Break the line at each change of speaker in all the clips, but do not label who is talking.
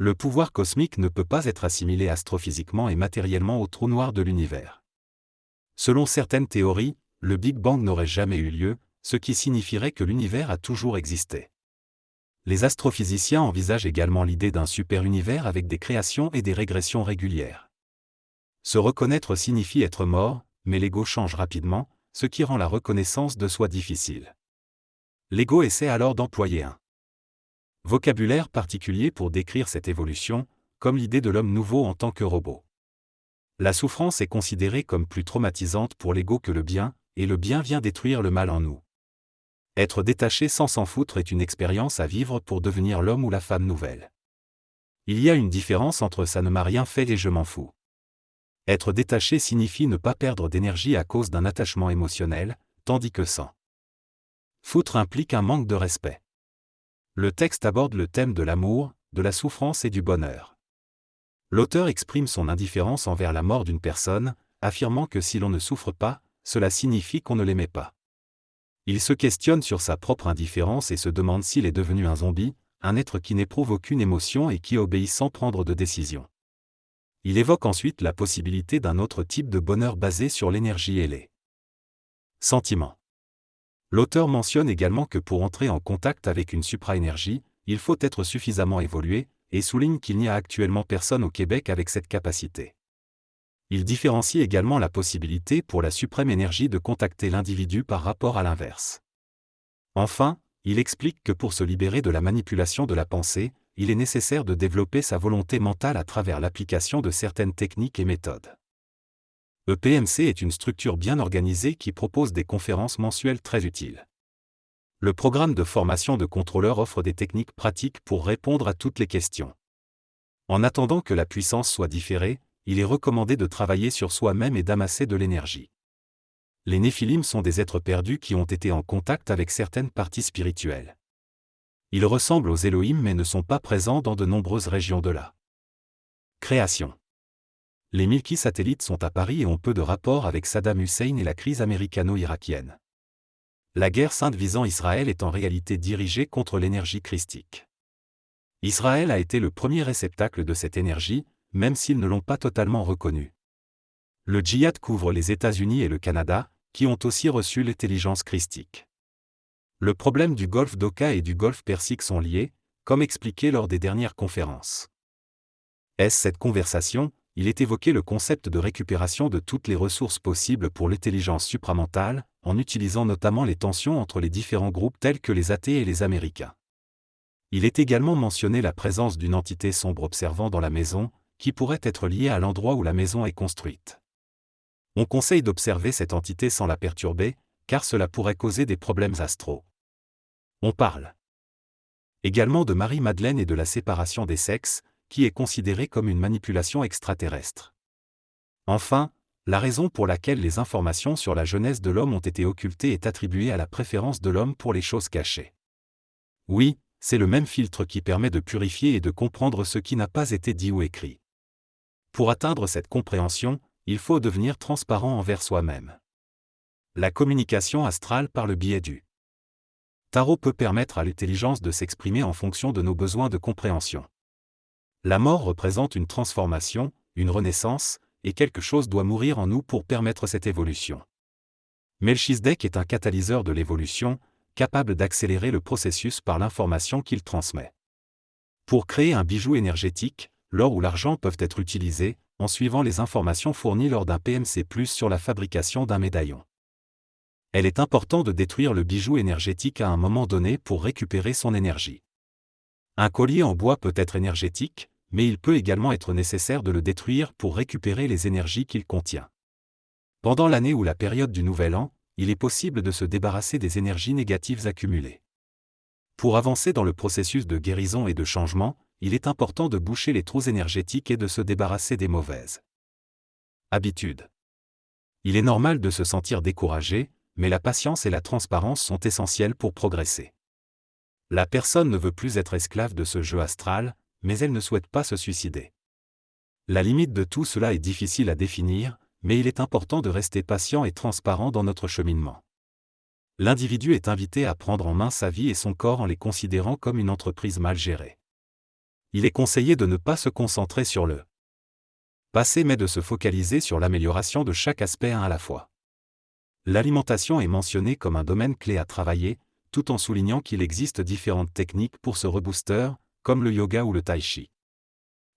Le pouvoir cosmique ne peut pas être assimilé astrophysiquement et matériellement au trou noir de l'univers. Selon certaines théories, le Big Bang n'aurait jamais eu lieu, ce qui signifierait que l'univers a toujours existé. Les astrophysiciens envisagent également l'idée d'un super-univers avec des créations et des régressions régulières. Se reconnaître signifie être mort, mais l'ego change rapidement, ce qui rend la reconnaissance de soi difficile. L'ego essaie alors d'employer un vocabulaire particulier pour décrire cette évolution, comme l'idée de l'homme nouveau en tant que robot. La souffrance est considérée comme plus traumatisante pour l'ego que le bien, et le bien vient détruire le mal en nous. Être détaché sans s'en foutre est une expérience à vivre pour devenir l'homme ou la femme nouvelle. Il y a une différence entre ça ne m'a rien fait et je m'en fous. Être détaché signifie ne pas perdre d'énergie à cause d'un attachement émotionnel, tandis que s'en foutre implique un manque de respect. Le texte aborde le thème de l'amour, de la souffrance et du bonheur. L'auteur exprime son indifférence envers la mort d'une personne, affirmant que si l'on ne souffre pas, cela signifie qu'on ne l'aimait pas. Il se questionne sur sa propre indifférence et se demande s'il est devenu un zombie, un être qui n'éprouve aucune émotion et qui obéit sans prendre de décision. Il évoque ensuite la possibilité d'un autre type de bonheur basé sur l'énergie et les sentiments. L'auteur mentionne également que pour entrer en contact avec une supra-énergie, il faut être suffisamment évolué, et souligne qu'il n'y a actuellement personne au Québec avec cette capacité. Il différencie également la possibilité pour la suprême énergie de contacter l'individu par rapport à l'inverse. Enfin, il explique que pour se libérer de la manipulation de la pensée, il est nécessaire de développer sa volonté mentale à travers l'application de certaines techniques et méthodes. EPMC est une structure bien organisée qui propose des conférences mensuelles très utiles. Le programme de formation de contrôleur offre des techniques pratiques pour répondre à toutes les questions. En attendant que la puissance soit différée, il est recommandé de travailler sur soi-même et d'amasser de l'énergie. Les Néphilim sont des êtres perdus qui ont été en contact avec certaines parties spirituelles. Ils ressemblent aux Elohim mais ne sont pas présents dans de nombreuses régions de la création. Les Milky satellites sont à Paris et ont peu de rapport avec Saddam Hussein et la crise américano-irakienne. La guerre sainte visant Israël est en réalité dirigée contre l'énergie christique. Israël a été le premier réceptacle de cette énergie, même s'ils ne l'ont pas totalement reconnue. Le djihad couvre les États-Unis et le Canada, qui ont aussi reçu l'intelligence christique. Le problème du golfe d'Oka et du golfe Persique sont liés, comme expliqué lors des dernières conférences. Cette conversation, il est évoqué le concept de récupération de toutes les ressources possibles pour l'intelligence supramentale, en utilisant notamment les tensions entre les différents groupes tels que les athées et les Américains. Il est également mentionné la présence d'une entité sombre observant dans la maison, qui pourrait être liée à l'endroit où la maison est construite. On conseille d'observer cette entité sans la perturber, car cela pourrait causer des problèmes astraux. On parle également de Marie-Madeleine et de la séparation des sexes, qui est considérée comme une manipulation extraterrestre. Enfin, la raison pour laquelle les informations sur la jeunesse de l'homme ont été occultées est attribuée à la préférence de l'homme pour les choses cachées. Oui, c'est le même filtre qui permet de purifier et de comprendre ce qui n'a pas été dit ou écrit. Pour atteindre cette compréhension, il faut devenir transparent envers soi-même. La communication astrale par le biais du tarot peut permettre à l'intelligence de s'exprimer en fonction de nos besoins de compréhension. La mort représente une transformation, une renaissance, et quelque chose doit mourir en nous pour permettre cette évolution. Melchizedek est un catalyseur de l'évolution, capable d'accélérer le processus par l'information qu'il transmet. Pour créer un bijou énergétique, l'or ou l'argent peuvent être utilisés, en suivant les informations fournies lors d'un PMC+ sur la fabrication d'un médaillon. Il est important de détruire le bijou énergétique à un moment donné pour récupérer son énergie. Un collier en bois peut être énergétique, mais il peut également être nécessaire de le détruire pour récupérer les énergies qu'il contient. Pendant l'année ou la période du Nouvel An, il est possible de se débarrasser des énergies négatives accumulées. Pour avancer dans le processus de guérison et de changement, il est important de boucher les trous énergétiques et de se débarrasser des mauvaises habitudes. Il est normal de se sentir découragé, mais la patience et la transparence sont essentielles pour progresser. La personne ne veut plus être esclave de ce jeu astral, mais elle ne souhaite pas se suicider. La limite de tout cela est difficile à définir, mais il est important de rester patient et transparent dans notre cheminement. L'individu est invité à prendre en main sa vie et son corps en les considérant comme une entreprise mal gérée. Il est conseillé de ne pas se concentrer sur le passé mais de se focaliser sur l'amélioration de chaque aspect un à la fois. L'alimentation est mentionnée comme un domaine clé à travailler, tout en soulignant qu'il existe différentes techniques pour ce rebooster, comme le yoga ou le tai chi.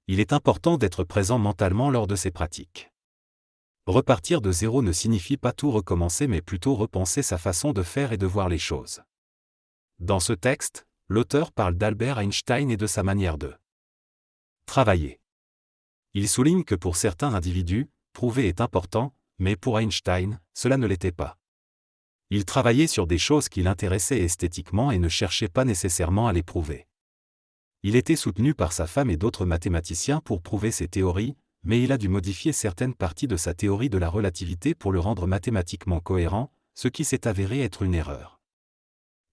Il est important d'être présent mentalement lors de ces pratiques. Repartir de zéro ne signifie pas tout recommencer mais plutôt repenser sa façon de faire et de voir les choses. Dans ce texte, l'auteur parle d'Albert Einstein et de sa manière de travailler. Il souligne que pour certains individus, prouver est important, mais pour Einstein, cela ne l'était pas. Il travaillait sur des choses qui l'intéressaient esthétiquement et ne cherchait pas nécessairement à les prouver. Il était soutenu par sa femme et d'autres mathématiciens pour prouver ses théories, mais il a dû modifier certaines parties de sa théorie de la relativité pour le rendre mathématiquement cohérent, ce qui s'est avéré être une erreur.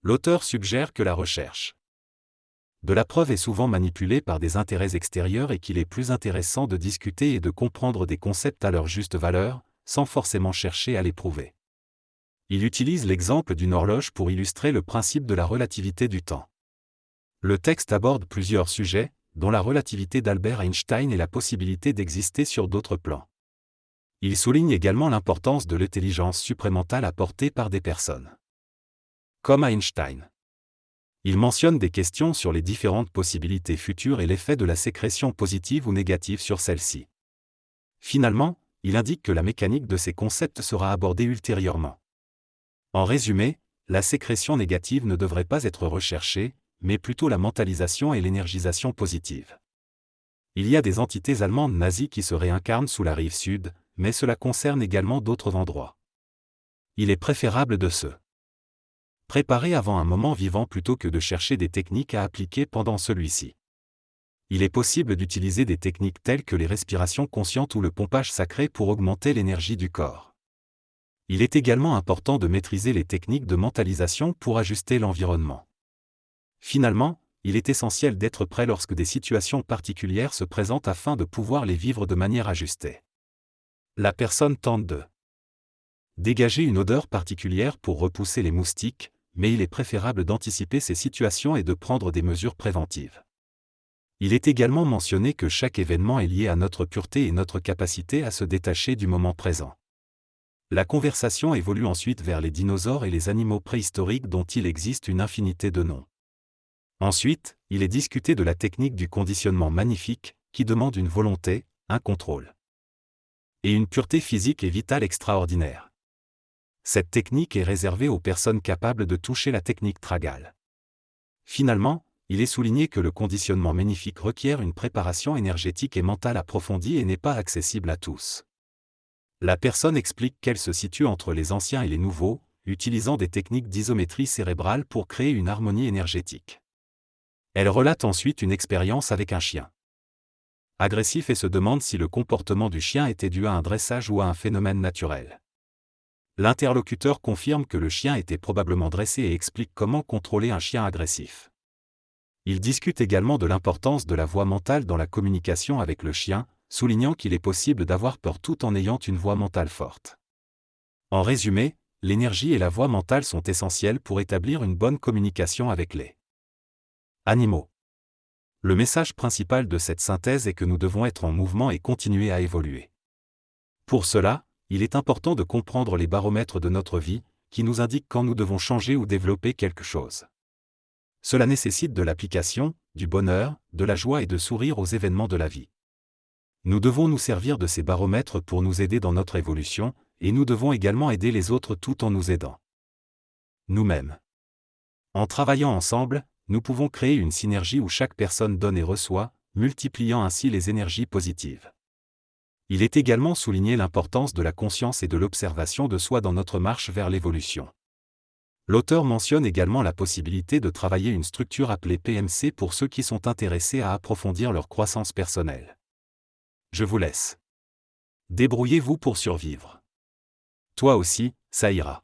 L'auteur suggère que la recherche de la preuve est souvent manipulée par des intérêts extérieurs et qu'il est plus intéressant de discuter et de comprendre des concepts à leur juste valeur, sans forcément chercher à les prouver. Il utilise l'exemple d'une horloge pour illustrer le principe de la relativité du temps. Le texte aborde plusieurs sujets, dont la relativité d'Albert Einstein et la possibilité d'exister sur d'autres plans. Il souligne également l'importance de l'intelligence supramentale apportée par des personnes comme Einstein. Il mentionne des questions sur les différentes possibilités futures et l'effet de la sécrétion positive ou négative sur celles-ci. Finalement, il indique que la mécanique de ces concepts sera abordée ultérieurement. En résumé, la sécrétion négative ne devrait pas être recherchée, mais plutôt la mentalisation et l'énergisation positive. Il y a des entités allemandes nazies qui se réincarnent sous la rive sud, mais cela concerne également d'autres endroits. Il est préférable de se préparer avant un moment vivant plutôt que de chercher des techniques à appliquer pendant celui-ci. Il est possible d'utiliser des techniques telles que les respirations conscientes ou le pompage sacré pour augmenter l'énergie du corps. Il est également important de maîtriser les techniques de mentalisation pour ajuster l'environnement. Finalement, il est essentiel d'être prêt lorsque des situations particulières se présentent afin de pouvoir les vivre de manière ajustée. La personne tente de dégager une odeur particulière pour repousser les moustiques, mais il est préférable d'anticiper ces situations et de prendre des mesures préventives. Il est également mentionné que chaque événement est lié à notre pureté et notre capacité à se détacher du moment présent. La conversation évolue ensuite vers les dinosaures et les animaux préhistoriques dont il existe une infinité de noms. Ensuite, il est discuté de la technique du conditionnement magnifique, qui demande une volonté, un contrôle et une pureté physique et vitale extraordinaire. Cette technique est réservée aux personnes capables de toucher la technique Tragal. Finalement, il est souligné que le conditionnement magnifique requiert une préparation énergétique et mentale approfondie et n'est pas accessible à tous. La personne explique qu'elle se situe entre les anciens et les nouveaux, utilisant des techniques d'isométrie cérébrale pour créer une harmonie énergétique. Elle relate ensuite une expérience avec un chien agressif et se demande si le comportement du chien était dû à un dressage ou à un phénomène naturel. L'interlocuteur confirme que le chien était probablement dressé et explique comment contrôler un chien agressif. Il discute également de l'importance de la voix mentale dans la communication avec le chien, soulignant qu'il est possible d'avoir peur tout en ayant une voix mentale forte. En résumé, l'énergie et la voix mentale sont essentielles pour établir une bonne communication avec les animaux. Le message principal de cette synthèse est que nous devons être en mouvement et continuer à évoluer. Pour cela, il est important de comprendre les baromètres de notre vie, qui nous indiquent quand nous devons changer ou développer quelque chose. Cela nécessite de l'application, du bonheur, de la joie et de sourire aux événements de la vie. Nous devons nous servir de ces baromètres pour nous aider dans notre évolution, et nous devons également aider les autres tout en nous aidant nous-mêmes. En travaillant ensemble, nous pouvons créer une synergie où chaque personne donne et reçoit, multipliant ainsi les énergies positives. Il est également souligné l'importance de la conscience et de l'observation de soi dans notre marche vers l'évolution. L'auteur mentionne également la possibilité de travailler une structure appelée PMC pour ceux qui sont intéressés à approfondir leur croissance personnelle. Je vous laisse. Débrouillez-vous pour survivre. Toi aussi, ça ira.